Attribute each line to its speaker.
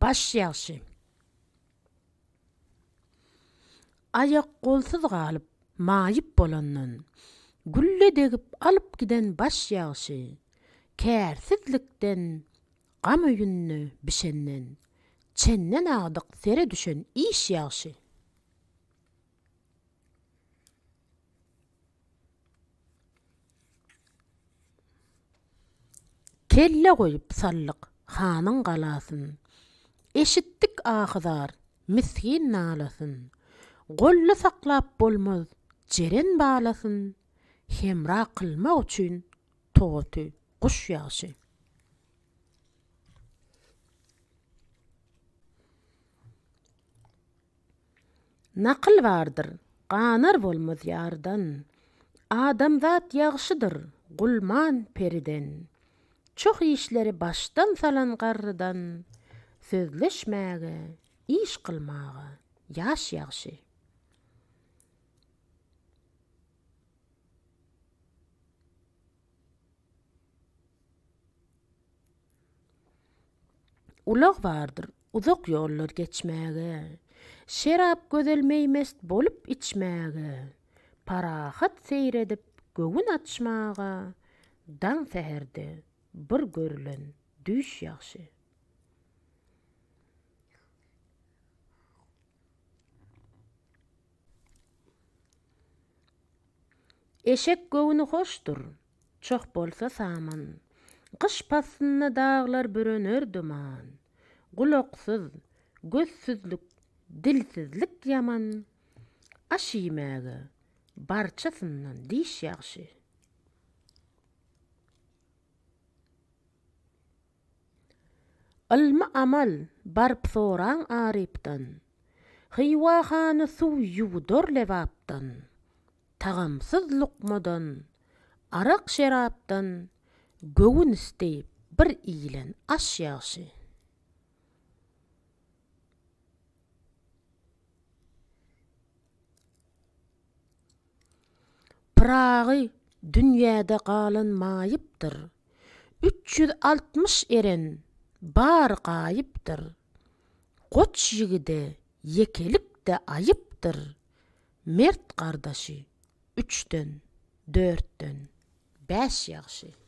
Speaker 1: baş yaxşı. Ayak golsuz galyp, mayıp bolandan, gülle degip alıp giden baş yaxşı. Kärsizlikden, gam öýünni bişenden, çenden agdyk sere düşen iş yaxşı. Kelle goýup sallyk hanyň galasyn, eşitdik ahyzar miskin nalasyn, golla saklap bolmaz jeren balasyn, hemra kılmak üçin toğuty kuş yaxşı. Nakıl vardır, ganar bolmaz yardan, adamzat yaxşıdır, gulman periden. Çok işleri baştan salan garrydan, sözleşmäge, iş kılmaga, yaş yaxşı. Ulaq vardır, uzak yollar geçmäge, şerap gözelmeýmest bolup içmäge, parahat seyredip gögün açmaga, daň seherde bir görülen düş yaxşı. Eşek göwüni hoşdur, çok bolsa saman, kış passyna dağlar börener duman, gulaksız, gözsüzlük, dilsizlik yaman, aş ýemäge barçasyndan diş yaxşı. Ilmy amal barp soraň arypdan, hyýwahany suw ýuwdar lewapdan, tagamsyz lukmadan, arak şerapdan, göwün isdeyip bir iýlen aş yaxşı. Pragy dünýäde galan maýypdyr, 360 eren bar gaýypdyr. Goç ýigide yekelik de aýypdyr. Mert gardaşy 3'den 4'den 5 yaxşı.